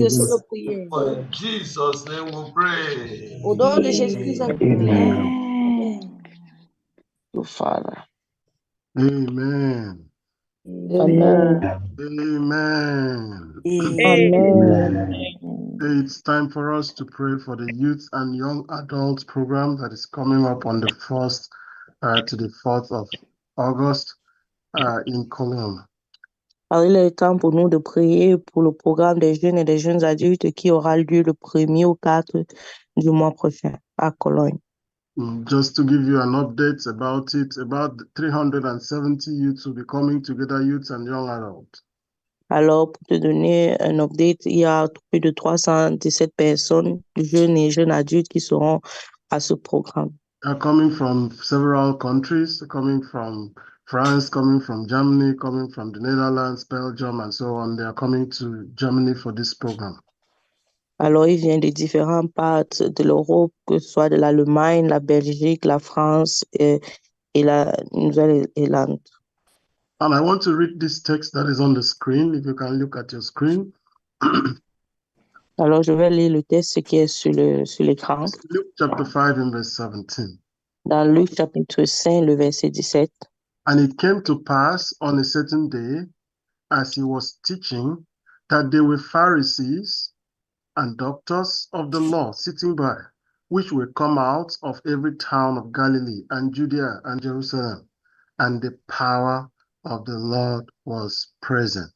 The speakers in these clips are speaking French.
nos prières. In Jesus' name we pray. Au nom de Jésus-Christ, Amen. To Father. Amen. Amen. Amen. Amen. It's time for us to pray for the youth and young adults program that is coming up on the 1st to the 4th of August in Cologne. Alors, il est temps pour nous de prier pour le programme des jeunes et des jeunes adultes qui aura lieu le 1er au 4 du mois prochain à Cologne. Just to give you an update about it, about 370 youths will be coming together, youths and young adults. Alors, pour te donner un update, il y a plus de 317 personnes, jeunes et jeunes adultes, qui seront à ce programme. They're coming from several countries, coming from France, coming from Germany, coming from the Netherlands, Belgium, and so on. They are coming to Germany for this program. Alors, ils viennent de différentes parts de l'Europe, que ce soit de l'Allemagne, la Belgique, la France et la Nouvelle-Zélande. And I want to read this text that is on the screen, if you can look at your screen. Alors, je vais lire le texte qui est sur l'écran. Luke chapter 5 and verse 17. Dans Luc chapitre 5, le verset 17. And it came to pass on a certain day, as he was teaching, that there were Pharisees and doctors of the law sitting by, which were come out of every town of Galilee and Judea and Jerusalem, and the power of the Lord was present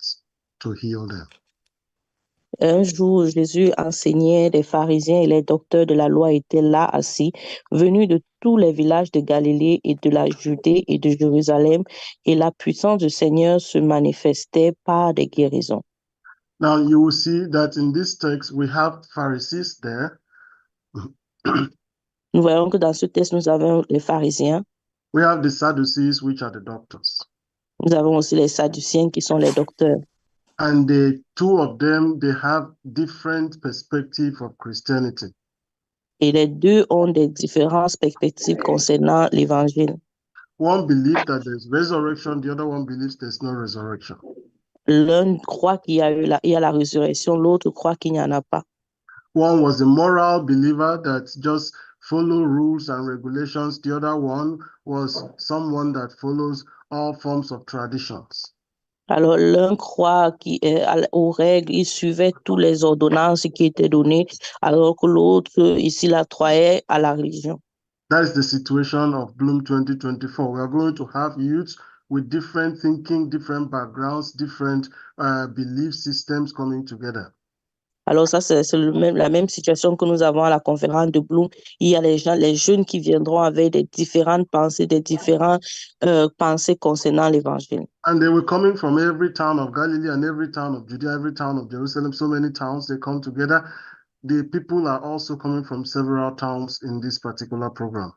to heal them. Un jour, Jésus enseignait, les pharisiens et les docteurs de la loi étaient là assis, venus de tous les villages de Galilée et de la Judée et de Jérusalem, et la puissance du Seigneur se manifestait par des guérisons. Now you will see that in this text we have Pharisees there. Nous voyons que dans ce texte, nous avons les pharisiens, We have the Sadducees, which are the doctors. nous avons aussi les sadduciens qui sont les docteurs. And the two of them, they have different perspective of Christianity. Et les deux ont des différentes perspectives concernant l'évangile. One believes that there's resurrection, the other one believes there's no resurrection. L'un croit qu'il y a la résurrection, l'autre croit qu'il n'y en a pas. One was a moral believer that just follow rules and regulations. The other one was someone that follows all forms of traditions. Alors, l'un croit aux règles, il suivait toutes les ordonnances qui étaient données, alors que l'autre, ici, la croyait à la religion. That is the situation of Bloom 2024. We are going to have youths with different thinking, different backgrounds, different belief systems coming together. Alors ça, c'est la même situation que nous avons à la conférence de Bloom. Il y a les jeunes qui viendront avec des différentes pensées, des différentes pensées concernant l'évangile. And they were coming from every town of Galilee and every town of Judea, every town of Jerusalem. So many towns, they come together. The people are also coming from several towns in this particular program.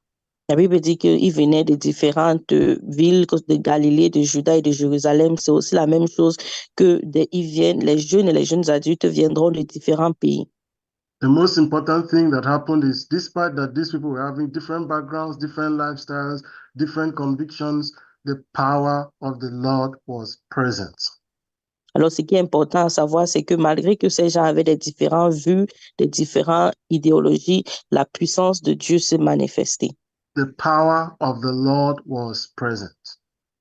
La Bible dit qu'ils venaient de différentes villes de Galilée, de Juda et de Jérusalem. C'est aussi la même chose que les jeunes et les jeunes adultes viendront de différents pays. The most important thing that happened is, despite that these people were having different backgrounds, different lifestyles, different convictions, the power of the Lord was present. Alors, ce qui est important à savoir, c'est que malgré que ces gens avaient des différentes vues, des différentes idéologies, la puissance de Dieu s'est manifestée. The power of the Lord was present.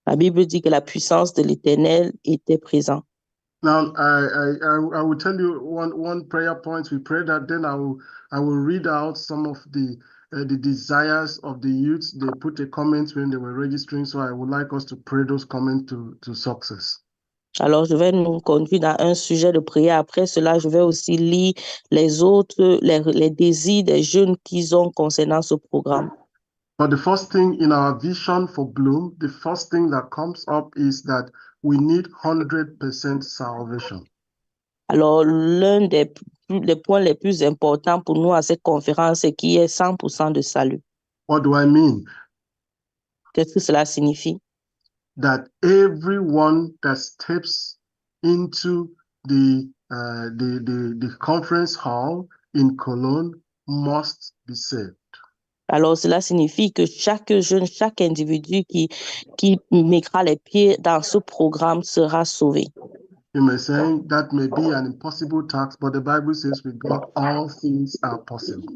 La Bible dit que la puissance de l'Éternel était présente. Now, I will tell you one prayer point. We pray that, then I will read out some of the desires of the youths. They put a comment when they were registering, so I would like us to pray those comments to success. Alors, je vais nous conduire dans un sujet de prière. Après cela, je vais aussi lire les autres, les désirs des jeunes qu'ils ont concernant ce programme. But the first thing in our vision for Bloom, the first thing that comes up is that we need 100% salvation. Alors, l'un des points les plus importants pour nous à cette conférence, c'est qu'il y ait 100% de salut. What do I mean? Qu'est-ce que cela signifie? That everyone that steps into the conference hall in Cologne must be saved. Alors, cela signifie que chaque jeune, chaque individu qui mettra les pieds dans ce programme sera sauvé. You may say that may be an impossible task, but the Bible says with God all things are possible.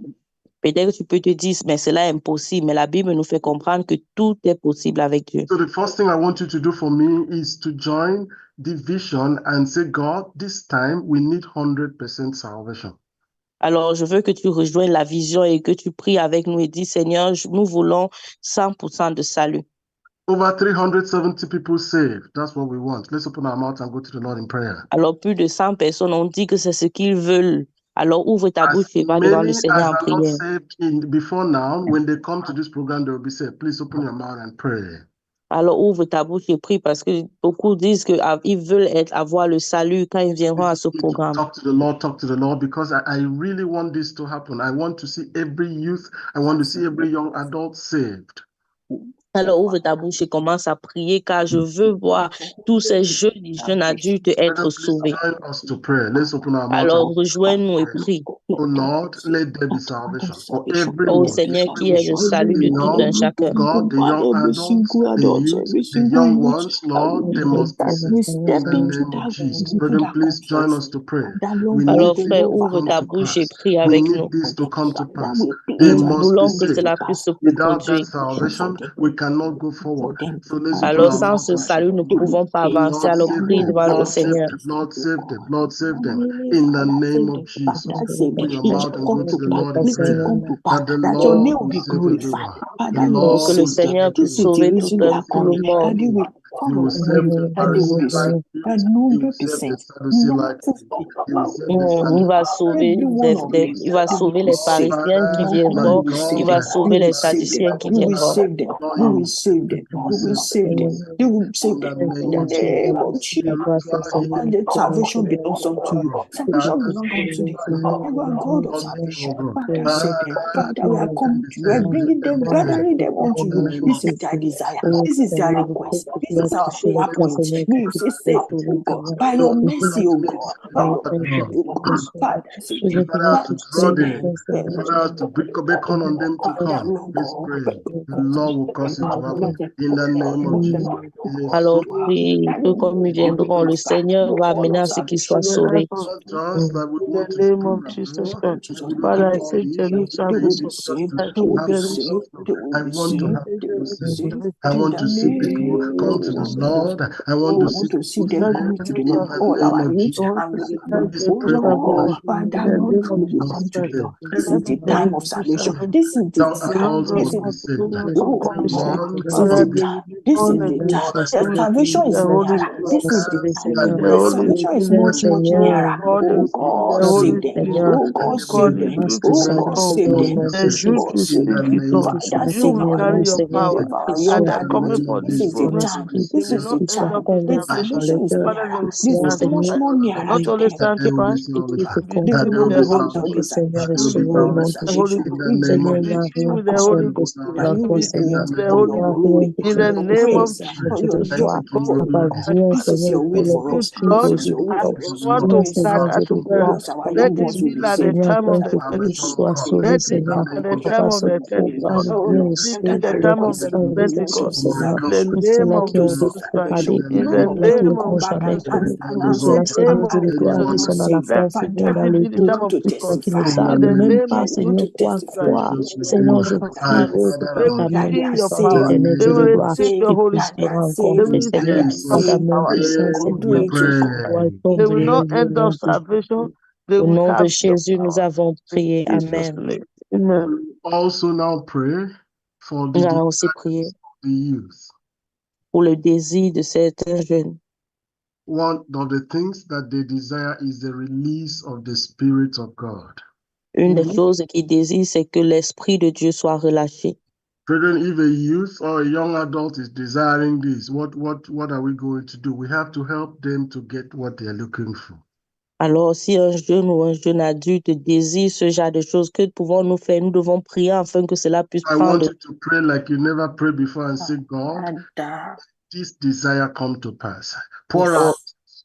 Peut-être tu peux te dire, mais cela est impossible, mais la Bible nous fait comprendre que tout est possible avec Dieu. So the first thing I want you to do for me is to join the vision and say, God, this time we need 100% salvation. Alors, je veux que tu rejoignes la vision et que tu pries avec nous et dis, Seigneur, nous voulons 100% de salut. Over 370 people saved. That's what we want. Let's open our mouth and go to the Lord in prayer. Alors, plus de 100 personnes ont dit que c'est ce qu'ils veulent. Alors, ouvre ta As bouche et va devant le many as Seigneur en are not prière. saved before now, when they come to this program, they will be saved. Please open your mouth and pray. Alors, ouvre ta bouche et prie parce que beaucoup disent qu'ils veulent avoir le salut quand ils viendront à ce programme. Talk to the Lord, because I really want this to happen. I want to see every youth, I want to see every young adult saved. Alors, ouvre ta bouche et commence à prier car je veux voir tous ces jeunes adultes être sauvés. Join us to pray. Let's open our mouth. Alors, rejoins-nous et prie. Oh Lord, let there be salvation for everyone. Oh Seigneur, qui est le salut de tout un chacun. God, the young adults, the young ones, Lord, they must be saved. In the name of Jesus. Brethren, please join us to pray. We Alors, need frère, this to ouvre come ta to bouche et pass. prie We avec need nous. this to come to pass. They Nous must be voulons que saved. cela puisse se Without produire. that salvation, we cannot go forward. So let's open Alors, our sans mouth ce and salut, nous ne pouvons pas avancer. Lord, Alors, save prie them. devant le Lord, save Seigneur. them. Lord, save them. Lord, save them. In the name of Jesus. Open your mouth and go to the Lord in prayer. That the Lord will save everyone. The Pour Lord que le will save Seigneur puisse sauver everyone. tout le monde. He will save the Pharisee like you. He will save the Sadducee like you. He will save the Il va sauver il va sauver les pharisiens qui viendront. Il va sauver les sadduciens qui viendront. Salvation belongs unto you. Salvation belongs unto you. You are God of salvation. Father, save them. Father, we are coming to you. We are bringing them, gathering them unto you. This is their desire. This is their request. This is our prayer point. May you say, save them, oh God. By your mercy, oh God. By your mercy, oh God. Father, save them. Father, to draw them, Father, Father, to beckon on them to come. Let's pray. The Lord will cause it to happen in the name of Jesus. Alors, prie que comme nous viendrons, le Seigneur va amener à ce qu'ils soient sauvés. Not just that we In want the to name feel of like, Jesus Lord, Christ. we will Father, I do all say, this. Jerusalem, They need this to happen. I want to have people saved. I want to see people come to the Lord. I want to see people saved in the name of Jesus. This prayer will Father, Lord, we will come to the Lord. This is the time of salvation. This is the young time. adults must be saved. Oh, One this is must the be time. This is the time. Salvation is the Holy nearer. Spirit, This is the that time. the Holy Salvation is Spirit, much, much nearer. God, Oh the God, Holy save them. Spirit, Oh God, God, save the them. truth Oh will God, come. save them. The Oh truth God, will save speak them. it, Lord. Father, You save will our carry youth. your power. Save our At young the coming adults. for This this is the program, time. they This will is not the end time. up in The salvation. salvation is Father, they nearer. will This be is much sanctified. more nearer Not than only ever. there will be sanctified, salvation, be They that filled there with will the be will Holy encounter Spirit. salvation, salvation. that Be there will filled be with the salvation. Holy Salvation. In Ghost. the We name of Be Jesus. filled with the That Holy there will be Ghost. value salvation. it Be In the filled with the name for of Holy your Jesus. Ghost. glory, In for the your name of praise, Jesus. for your Thank joy. you, Oh Jesus. God, this is your will for us. Lord, This is your will as for we us. want We to will start serve as you. well, Because our let young it ones will be be like the saved. time of the Salvation Salvation. will Pentecost. come. Let In it the be name like the of time Jesus. of the Oh Pentecost. Lord, Let it be enter the the time of request. the This Pentecost. is the In the salvation. name We of will Jesus see Christ. salvation. In None the of them name will of come back Jesus and Christ. stand and In say, the name I'm of Jesus not Christ. saved. Let it be the We time want of to Pentecost. testify. In the name of We want Jesus to testify. Christ. They will That they see are your power. saved. They will They are receive saved. the Holy That they Spirit. are They saved. will That they receive are the power saved. of the Holy Oh, Spirit. do it, oh God. They will not end up salvation. They Au will nom de have your Jésus, nous power. avons In prié. Jesus' Amen. name. Amen. Also now pray for the Nous allons aussi prier desires of the youth. pour le désir de certains jeunes. One of the things that they desire is the release of the Spirit of God. Une des choses qu'ils désirent, c'est que l'Esprit de Dieu soit relâché. Brethren, if a youth or a young adult is desiring this, what are we going to do? We have to help them to get what they are looking for. Alors, si un jeune ou un jeune adulte désire ce genre de choses, que pouvons-nous faire? Nous devons prier afin que cela puisse I want prendre. you to pray like you never prayed before and say, God, this desire come to pass. Pour out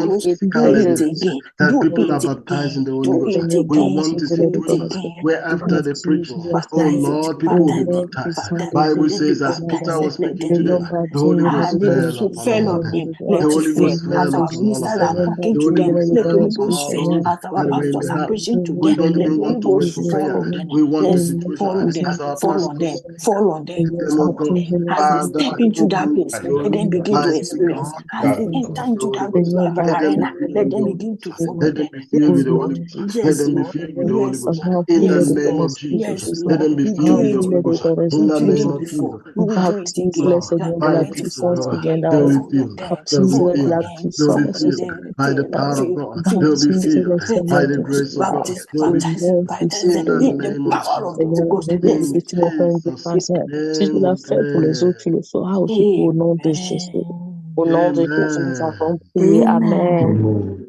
want Ghost. to Do come it again. again. That Do people are it baptized in again. the Holy Do Ghost. it We again. want a Do it situation again. where Do after it the preaching, again. oh Baptize it. Lord, people will be Baptize it. baptized. Baptize it. Bible Let them says be as Peter baptized. was Let speaking them to be them, the Holy Ah, Ghost let it fell upon fell all of on them. them. The Let it Holy fall. Ghost As fell our upon all of ministers are them. talking The to Holy them, Ghost let the fell Holy upon Ghost all fall. of them. As our And we pastors are now preaching to we them, don't let even the Holy want to wait Ghost for fall prayer. on them. We want the Yes, situation fall on as them. our Fall on them. pastors Fall on them. them, oh Fall on God. them. As they Father, step into that open place, their let ears, them begin to eyes, oh experience. God, As that they they enter see the into Holy that Ghost. Let them be arena, filled let with the them Holy begin to Ghost. follow Let them. them be filled Yes, with the Lord. Holy Ghost. Let Yes, them be Lord. filled with the Holy Yes, Ghost. Lord. In the Yes, name Lord. of Jesus. Yes, Let Lord. them be You filled do with the it Holy Ghost. before. In You the did name it of before. Jesus. You will do it again. Lord, That by the let it grace of fall God, on them. they will be Fall on filled. them. They will be Fall on filled. them. They will be Fall on filled. them. By the power of Feel, God, they feel, will be feel. filled. By the grace of God, Baptize, they will be baptize, filled. baptize In them the in the name of power of the Jesus. Holy Ghost. Yes, In Jesus' Si tu name we l'as fait pour les autres, pray. tu le feras aussi pour au nom de Jésus. Amen. Au nom de Jésus, nous Amen. avons prié. Amen. Amen.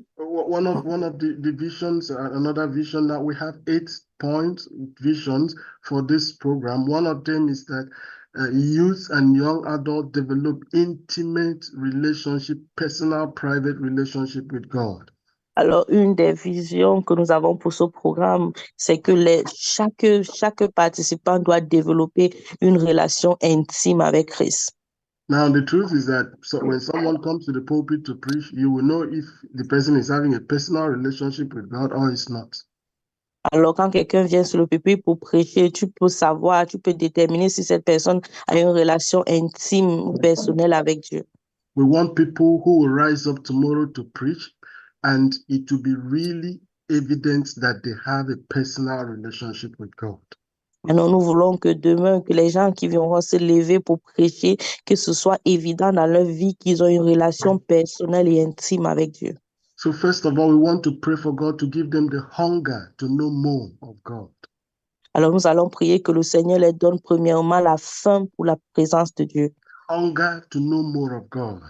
one of the visions, another vision that we have 8-point visions for this program. One of them is that youth and young adults develop intimate relationship, personal, private relationship with God. Alors, une des visions que nous avons pour ce programme, c'est que chaque participant doit développer une relation intime avec Christ. Now, the truth is that when someone comes to the pulpit to preach, you will know if the person is having a personal relationship with God or is not. Alors, quand quelqu'un vient sur le pupitre pour prêcher, tu peux savoir, tu peux déterminer si cette personne a une relation intime ou personnelle avec Dieu. We want people who will rise up tomorrow to preach, and it will be really evident that they have a personal relationship with God. Alors, nous voulons que demain, que les gens qui viendront se lever pour prêcher, que ce soit évident dans leur vie qu'ils ont une relation personnelle et intime avec Dieu. So first of all, we want to pray for God to give them the hunger to know more of God. Alors, nous allons prier que le Seigneur leur donne premièrement la faim pour la présence de Dieu. Hunger to know more of God.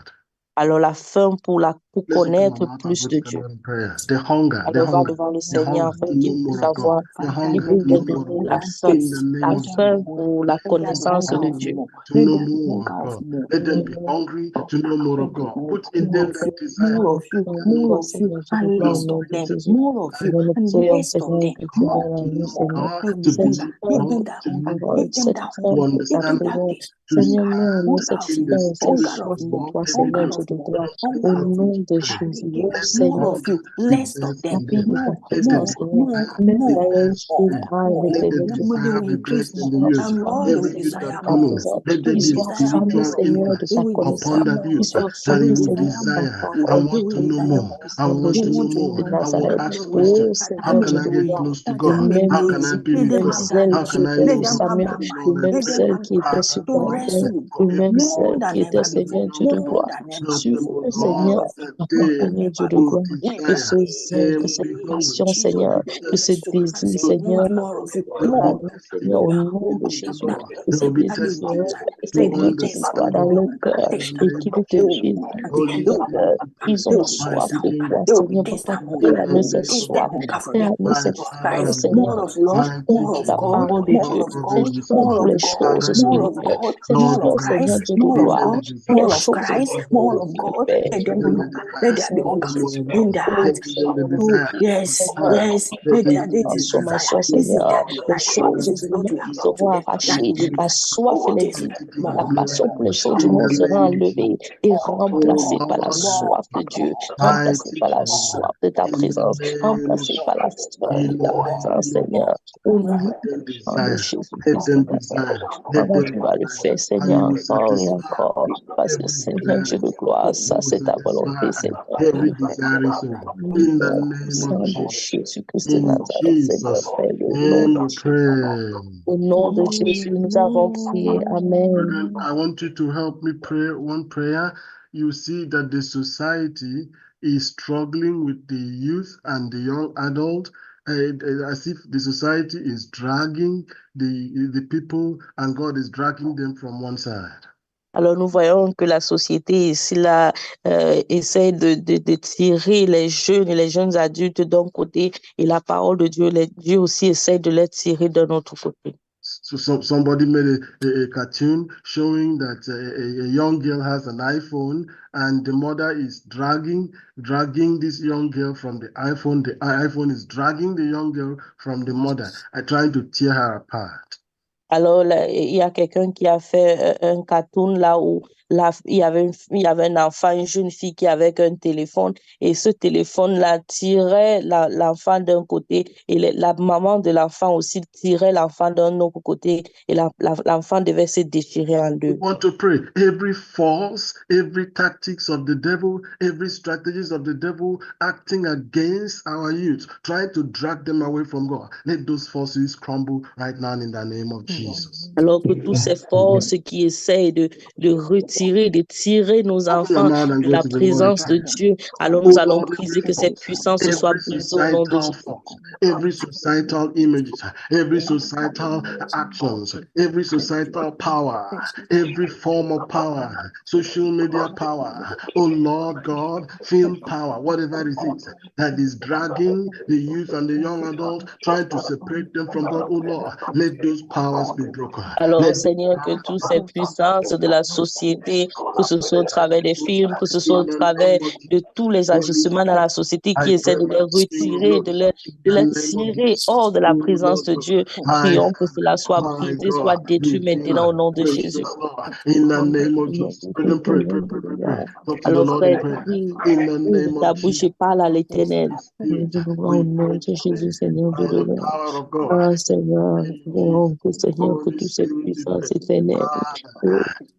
Alors, la faim pour Let's open connaître our mouth and plus go de to Dieu. God in prayer. The hunger, the Alors, va hunger, devant le the Seigneur hunger afin to know qu'il more puisse of God. avoir, The qu'il hunger puisse to leur know more donner of la God. faim, In the name of Jesus. pour la connaissance de Dieu. To know more of God. Let them be hungry to know more of God. Put in them that desire. More of you, more of you, and less of them, more of you, and less of them, more of you, Lord. God, Give to them be that, give them that to hunger, know, give them that to hunger, give them understand, that taste. to Seigneur, serve mets Hunger cette of in you, the faim, cette spirit hunger of of soif de more, God. toi, Let them Seigneur hunger be of Dieu de more, gloire. filled Au hunger of you, nom de with and Jésus, again, oh Let more Seigneur, of you, hunger be less of birthed them, in them. remplis de ta more, Let the présence, more, Seigneur. desire, more, let Même the more, dans leur more, passion, souffrance, more. let the Seigneur Dieu de When they desire will be gloire. increase birthed in more, the Sois youth. and Lord, famille, they will Every youth Seigneur, that de desire ta more. follows, présence. let They there will be Qu'ils a soient desire famille, spiritual more. Seigneur, de impact They ta will upon desire connaissance. that more. Qu'ils youth, soient They that he will famille, would Seigneur, desire de ta more. desire. I parole. They want will to Au know desire nom more. more. I de want They to know want Jésus to more. know de more. I will Nazareth. In ask the way, questions. Oh Father, How Seigneur make can Dieu the I de way get gloire. close to Father, Le God? make même the How way. can I désir, be le Let with them même have God? that zèle How qui can zeal. I était Let know pour them have Samuel, that spiritually, le mind. Lord? même Let them zèle have qui that était heart sur to Daniel, wrestle with God le même more zèle qui than était, ever Seigneur before. Dieu de More gloire, than ever Help them, sur before. O eux, More Seigneur, Lord, of you. that avant, More they than Seigneur Dieu ever de will before. gloire, In que the desire, ce zèle, they que will cette be name of hungry, passion, Jesus, they they Seigneur, will will be be que ce thirsty, thirsty. désir, They they will will be want Seigneur, more of you. hungry, they will be à More nous, thirsty Seigneur, au hunger, to nom de know hunger, the Jésus, that Lord. que They will ce be that they désir thirsty desire. They to will Seigneur Dieu taste de after gloire, understand it. dans more They le will cœur taste in the et after name it. qui of veut te They Jesus. will vivre hunger after dans it. Holy They le will Spirit, cœur. hunger. Ils They ont will my taste soif de hunger. King, toi, They will Seigneur, my taste papa. and King, hunger. Donne-nous and They will cette then taste of and soif. hunger for you. Donne-nous my cette More of faim, Father Christ, and God, more Seigneur. of love, my Faim more pour of teacher, la God, parole de more Dieu. of Lord, God, Faim Holy more pour Spirit. of les God, choses Father, give more of them, spirituelles. God, Cette Lord, more the of chose, Seigneur Christ, grace, Dieu de more give of them gloire. the God, Les more desire, of choses give Christ, them the more spirituelles of qui te desire, God. paient, Let give them them au the hunger. nom, Let desire, there be Seigneur hunger give for them you. Jésus. more of In God, the Oh, heart. give them the Seigneur, Oh, desire, yes, Seigneur, desire, yes. that Let they une there, will this is desire, desire. transformation, This is Seigneur. their Les desire. choses This du is what monde you have brought to seront them. That arrachées. they will La desire. soif et Oh, les this vies. more La of you. passion pour les choses du in monde the More, sera name of enlevée Jesus. et Oh remplacée par la Lord, soif de Dieu, remplacée mighty par la God, soif de ta in the présence, name of remplacée par la Jesus, faim de in ta the présence, name of Seigneur. Jesus. Au Let them nom de desire, let Jésus-Christ de them Nazareth. desire, let Pendant que them tu vas le desire, faire, and you Seigneur, will encore et satisfy encore, parce que every Seigneur Dieu desire. de gloire, You ça will c'est ta volonté, satisfy Seigneur. every desiring soul. In the Au name of sang de Jesus. Jésus-Christ de In Nazareth, Seigneur, Jesus' fais-le au nom name de we Jésus. pray. Au nom de Jésus, nous avons prié. Amen. Brethren, I want you to help me pray one prayer. You see that the society is struggling with the youth and the young adult, as if the society is dragging the people and God is dragging them from one side. Alors nous voyons que la société ici là essaie de tirer les jeunes adultes d'un côté et la parole de Dieu, Dieu aussi essaie de les tirer d'un autre côté. So somebody made a cartoon showing that a young girl has an iPhone and the mother is dragging this young girl from the iPhone. The iPhone is dragging the young girl from the mother and trying to tear her apart. Alors, là, il y a quelqu'un qui a fait un cartoon là où il y avait un enfant, une jeune fille qui avait un téléphone et ce téléphone-là tirait l'enfant d'un côté et la maman de l'enfant aussi tirait l'enfant d'un autre côté et l'enfant devait se déchirer en We deux. want to pray. Every force, every tactics of the devil, every strategies of the devil acting against our youth, trying to drag them away from God. Let those forces crumble right now in the name of Jesus. Jesus. Alors que toutes ces forces qui essayent de retirer, de tirer nos Open your enfants mouth and de go la to the Lord in présence de prayer. Dieu, alors Oh nous allons Lord, prier que every cette force, puissance soit every brisée au nom de societal Jésus. force, every societal images, every societal actions, every societal power, every form of power, social media power, oh Lord God, film power, whatever it is that is dragging the youth and the young adults, trying to separate them from God, oh Lord, let those powers be broken. Alors, Let Seigneur, que toutes ces puissances de la société, que ce soit au travers des films, que ce soit au travers de tous les agissements dans la société qui essaient de les retirer, de les tirer hors de la présence de Dieu, prions que cela soit brisé, soit détruit maintenant au nom de Jésus. In the name of Jesus. Pray. Talk to the Alors, Lord in frère, prayer. prie, In the name ta of bouche Jesus. et parle à l'Éternel. Spirit, Au we nom pray de Jésus, Seigneur Dieu by de the l'homme. power of God. Ah, Seigneur, prions que Seigneur, que Holy toutes ces Spirit, we puissances pray. éternelles,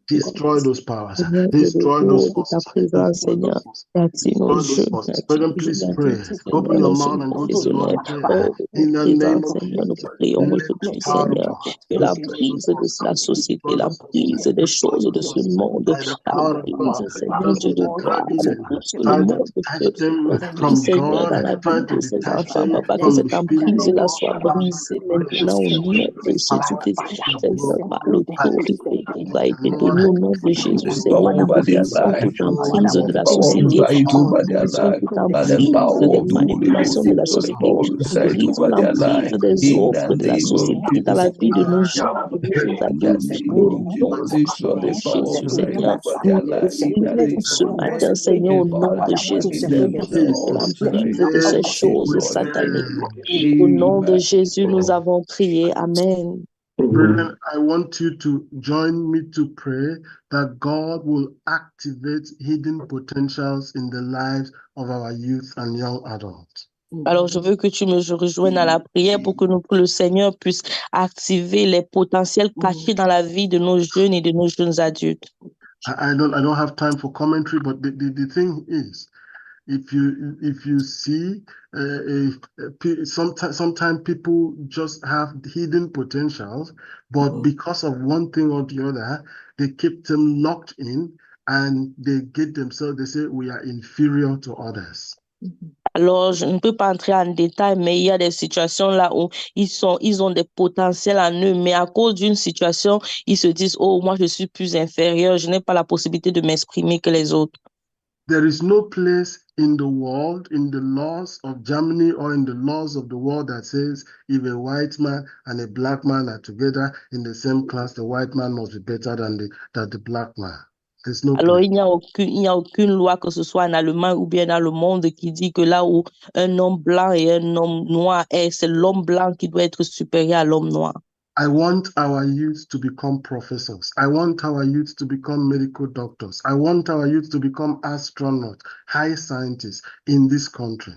Destroy those powers. Seigneur, que le Destroy those jour de ta forces. présence, Destroy those Seigneur, forces. attire nos Destroy those jeunes, forces. attire Brethren, nos jeunes please pray. adultes, Open Seigneur, your nos mouth jeunes and go to the Lord professionnels, in prayer. hors de ta In the name présence, of Seigneur, nous Jesus. prions Let the aujourd'hui, power of Seigneur, God que la destroy those prise de forces. la société, Destroy la those forces. prise des Destroy choses de those ce forces. monde, By the la power of prise, God. Seigneur Those Dieu that de are gloire, dragging c'est them, tout ce que le trying to monde detach peut them pris, from Seigneur, dans God, la vie trying to de ces detach enfants, them papa, que from the cette Spirit of emprise-là God. soit brisée maintenant au nom de Every power Jésus-Christ, is Seigneur, broken par by the l'autorité qui nous a été Lord. donnée au nom de Jésus, Let Seigneur, power nous over their brisons life. toute emprise Let de the la power of société, light nous over their brisons life. toute Let the emprise power des of the Holy manipulations Ghost de la Spirit société, God nous reside brisons over their l'emprise life. des In the offres de la name of société dans la Jesus. vie de nos jeunes, de nos jeunes In the adultes, name au of nom Jesus, destroy de the power Jésus, of light Seigneur, over nous their life. In the brisons name ce of matin, Jesus, Seigneur, the au nom power de that Jésus, makes them Seigneur, able que to Jesus. let l'emprise go de ces of sin, choses Lord. sataniques. Amen. Au nom de Amen. Jésus, nous avons prié. Amen. Brethren, I want you to join me to pray that God will activate hidden potentials in the lives of our youth and young adults. Alors, je veux que tu me rejoignes à la prière pour que le Seigneur puisse activer les potentiels cachés dans la vie de nos jeunes et de nos jeunes adultes. I don't have time for commentary, but the thing is, if you see, sometimes people just have hidden potentials, but because of one thing or the other, they keep them locked in, and they get themselves. They say we are inferior to others. Alors, je ne peux pas entrer en détail, mais il y a des situations là où ils ont des potentiels en eux, mais à cause d'une situation, ils se disent, oh, moi, je suis plus inférieur, je n'ai pas la possibilité de m'exprimer que les autres. There is no place in the world, in the laws of Germany or in the laws of the world that says if a white man and a black man are together in the same class, the white man must be better than the black man. There's no Alors, place. il n'y a aucune loi, que ce soit en Allemagne ou bien dans le monde, qui dit que là où un homme blanc et un homme noir est, c'est l'homme blanc qui doit être supérieur à l'homme noir. I want our youth to become professors. I want our youth to become medical doctors. I want our youth to become astronauts, high scientists in this country.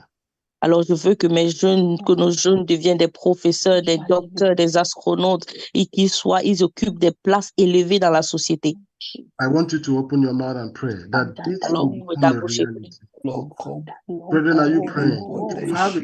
Alors, je veux que nos jeunes deviennent des professeurs, des docteurs, des astronautes et ils occupent des places élevées dans la société. I want you to open your mouth and pray that this Alors, will become a reality. Brethren, are you praying? Have a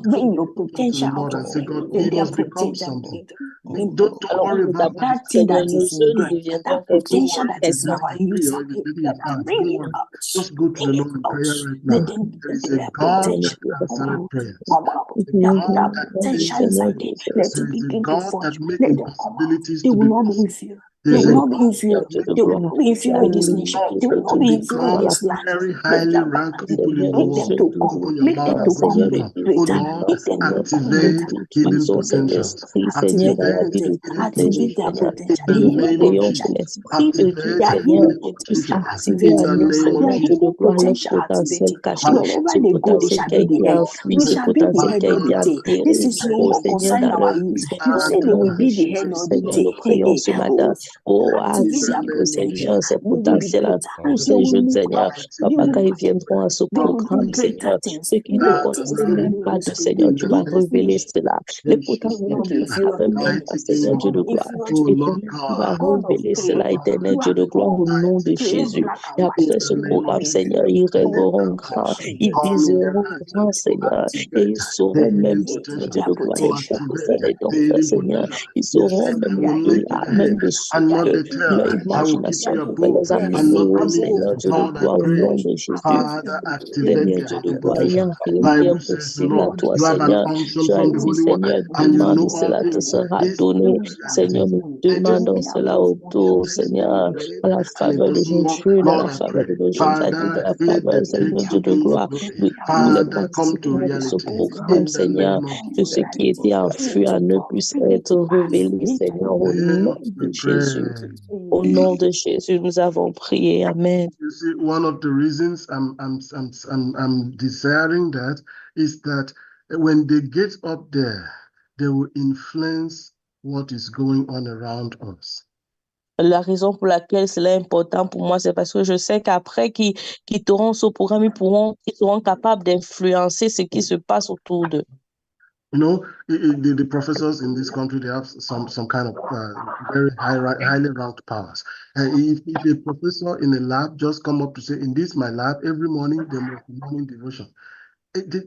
Bring your to the potential Lord out and of say, them. God, Let we their must become potential something. bring Don't Alors, worry on nous about a that. that thing Seigneur, that nos is in jeunes them, deviendront that Don't potential worry that if is you're in just our a youth. 3 or you're getting a pass. Bring Don't it worry. out. Just go to the Bring it Lord in out. prayer right Let now. them There is a their God potential that come answered out. prayers. Come out. A God That that potential changes inside them. Let there it is a begin to God that forge. makes Let them come out. impossibilities They to will be not be possible. inferior. They There's will a not be God inferior. that makes They will not be inferior in this nation. They will not to be inferior in become this land. very Make highly them ranked come. people in the Make them world. to come. Open your Make mouth them Ah, to and come Seigneur, open de up. Oh greater. Lord, Make puissance, them Seigneur, to par come ton greater. activate esprit, hidden puissance, potentials. Saint-Esprit, Seigneur, dans la Activate vie de hidden tous les Activate jeunes, their potentials Seigneur. in potential. the They Nous will not name be of prions que Jesus. inferior. l'Esprit de Dieu, Activate Their Seigneur, hidden hidden puisse potential potentials activer in activate. en the eux, name of Their Seigneur Dieu de hidden Jesus. gloire, leur potential potentiel activated. caché, Wherever ce they go, they potentiel shall qui a be the été head. enfoui, We ce shall be the potentiel head qui a of été the tail. enterré This is your trop, word Seigneur, concerning dans our leur vie, youth. You Seigneur, say au they nom will de be the head, Jésus, not the Seigneur, tail. nous prions ce Oh, matin. Oh, Activate their active, potential. Seigneur, ces They will be potentiels à greater. tous They ces will jeunes, move Seigneur. higher. They Papa, will quand ils prosper. viendront à ce They will do programme, greater Seigneur, things. ceux qui ne Great connaissent things they will même do in pas this de school. Seigneur, tu vas In this révéler ministry. cela. Les potentiels Lord, qui you ne fill savent us with même all pas, the Seigneur, Dieu wisdom. de You gloire. fill us Oh with Lord Éternel, tu vas God, God of révéler faith. cela, Éternel You Dieu are de gloire, au God. nom de Create Jésus. black Et and white. après in ce the name of programme, Create Seigneur, Jesus, ils let rêveront the grand, power ils create on in their viseront lives grand, to Seigneur, et activate ils the sauront hidden même, create Seigneur potential, Dieu their de gloire, to le fait potential. que activate c'est les the docteurs, hidden Seigneur. potential. Ils You sauront said they même will Their make hidden it au-delà, même ahead de potential. ce and not Their que the hidden leur tail. I will potential. keep imagination you Their pouvait hidden above les and yes. amener, not oh beneath. Seigneur Dieu de Lord, I gloire, au pray, nom Potential. de Jésus. Father, activate Seigneur their Dieu de hidden gloire, il n'y potential. a rien Bible says, d'impossible à Lord, toi, you have an Seigneur. unction Tu as from the dit, Holy One Seigneur, and you demande et know all cela te things. sera These donné. things are Seigneur, nous hidden demandons cela potential. au It tout, is very Seigneur, great à la and faveur de nos impossible. jeunes, à Lord, la I faveur pray, de nos jeunes adultes, à Father, la let faveur, the Seigneur dreams Dieu de begin to gloire, grow. de tous les Father, come to participants de ce reality programme, in the Seigneur, name of que ce Jesus. qui était enfui à ne puisse Bring it être to pass. révélé, Bring it to Seigneur, au nom Yes, we de Jésus. pray. Au nom de Jésus, nous avons prié. Amen. You see, one of the reasons I'm desiring that is that when they get up there, they will influence what is going on around us. La raison pour laquelle cela est important pour moi, c'est parce que je sais qu'après qu'ils auront ce programme, ils seront capables d'influencer ce qui se passe autour d'eux. You know, the professors in this country, they have some kind of very highly ranked powers. If a professor in a lab just come up to say, in this my lab, every morning there must be morning devotion.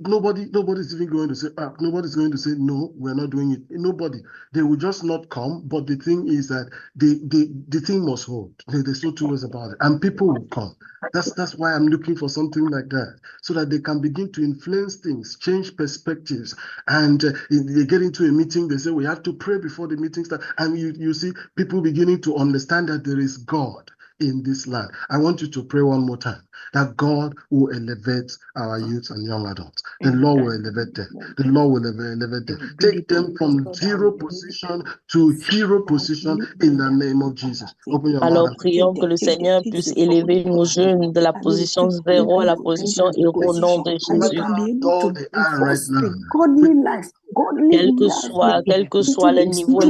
Nobody's even going to say, nobody's going to say, no, we're not doing it. Nobody. They will just not come. But the thing is that the thing must hold. There's no two ways about it. And people will come. That's why I'm looking for something like that, so that they can begin to influence things, change perspectives. And they get into a meeting, they say, we have to pray before the meeting starts. And you see people beginning to understand that there is God in this land. I want you to pray one more time that God will elevate our youth and young adults. The Lord will elevate them. The Lord will elevate them. Take them from zero position to hero position in the name of Jesus. Open your Alors mouth. prions que le Seigneur puisse élever nos jeunes de la position zéro à la position héros au nom de And they Jésus. can be able Though to they are right enforce now, a godly life, godly Quel que life soit into le niveau the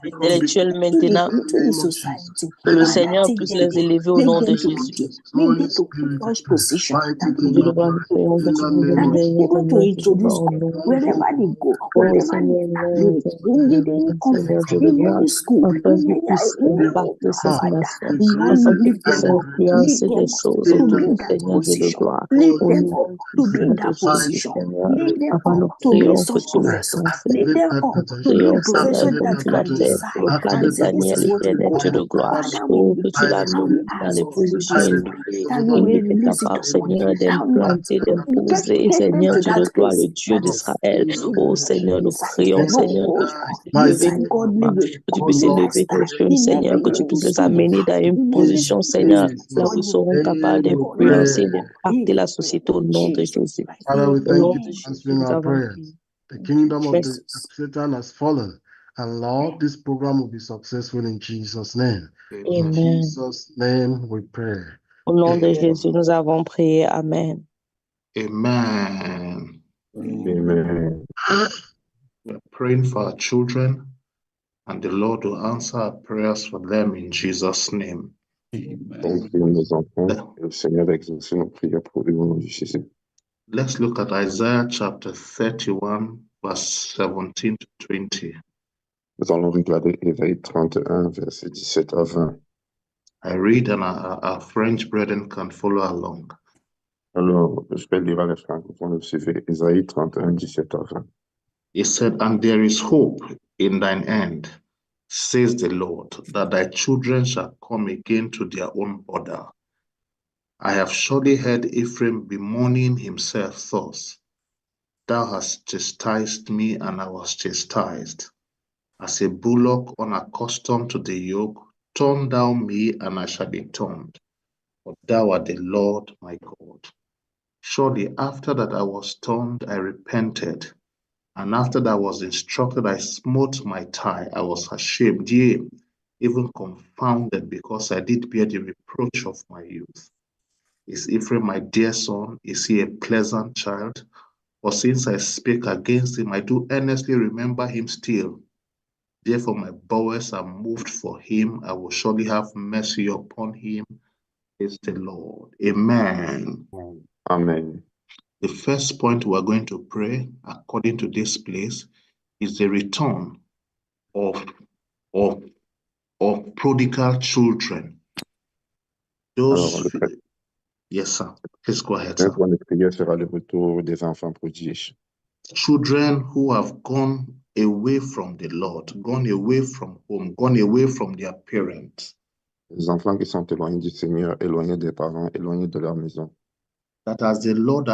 intellectuel maintenant, into the name of society. Jesus. que le Father, Seigneur take puisse them les there. élever au Make nom de them to Of be Jésus. there. Jesus. Make Holy them to put Spirit, we us pray. position. Mighty That thing, Dieu we de gloire, nous pray. prions que In tu the nous name and of élèves, able Jesus. to Seigneur Dieu de introduce gloire, au them nom de wherever Jésus. they go, Oh wherever Seigneur, they are, élève, in any Seigneur conference, Dieu de in gloire, any school, afin in qu'ils any puissent impacter cette Father, nation, Lord, afin qu'ils lift puissent them up, influencer lift des them up choses to In the autour be de in that name Seigneur of Dieu de position, Jesus. gloire. lift Au them Holy up nom to be in puissant de that Mighty Jésus, position, Seigneur. lift them Enfin, up nous to be prions que such tu les professor, fasses. lift activate them that up Nous to potential. be a prions, Seigneur, professor comme Activate that tu that l'as can fait potential. pour le decide clan that de Activate that this Daniel, is what potential. we Éternel want Dieu In to de the do. name gloire. of Father, Jesus. Oh, we que tu By pray the l'as and mis we Spirit dans of ask les God. of you, positions By Holy the Spirit, grace indiquées of that you et God. will qu'il était release it capable, upon them, Seigneur, that you will d'implanter, get d'imposer, them Seigneur to Dieu that de gloire, le place Dieu that is d'Israël. Oh Seigneur, nous inside, prions, no Seigneur, que tu God, puisses élever inside Mighty nos godly enfants, way, que tu puisses godly élever tes lifestyle jeunes, in Seigneur, que tu every puisses les school they amener have, dans une in every position, school they Seigneur, visit, là Jesus. Lord, où ils you seront give capables them We godly d'influencer, pray. wisdom in d'impacter la the name société au of nom de Jesus Jésus. Christ. Father, we Au thank nom you de Amen. for Jésus, answering nous our avons prayers. prié. The kingdom of Jesus. Satan has fallen. And Lord, this program will be successful in Jesus' name. In Amen. Jesus' name we pray. Au nom de Amen. Jésus, nous avons prié. Amen. Amen. Amen. We are praying for our children, and the Lord will answer our prayers for them in Jesus' name. Donc, nos enfants, et le Seigneur va exaucer nos prières pour eux au nom de Jésus. Let's look at Isaiah chapter 31, verse 17 to 20. Nous allons regarder Ésaïe 31, versets 17 à 20. I read, and our French brethren can follow along. Alors, je vais lire à les francophones le suivre. Ésaïe 31, 17 à 20. He said, "And there is hope in thine end, says the Lord, that thy children shall come again to their own border. I have surely heard Ephraim bemoaning himself thus. Thou hast chastised me, and I was chastised. As a bullock unaccustomed to the yoke, turn thou me, and I shall be turned. For thou art the Lord my God. Surely after that I was turned, I repented. And after that I was instructed, I smote my thigh. I was ashamed, yea, even confounded, because I did bear the reproach of my youth. Is Ephraim my dear son? Is he a pleasant child? For since I spake against him, I do earnestly remember him still. Therefore, my bowels are moved for him. I will surely have mercy upon him, is the Lord. Amen. Amen. The first point we are going to pray, according to this place, is the return of prodigal children. Alors, Yes, sir. Please go ahead, le sir. point de prière sera le retour des enfants prodiges. Children who have gone away from the Lord, gone away from home, gone away from their parents. Les enfants qui sont éloignés du Seigneur, éloignés des parents, éloignés de leur maison. That as the Lord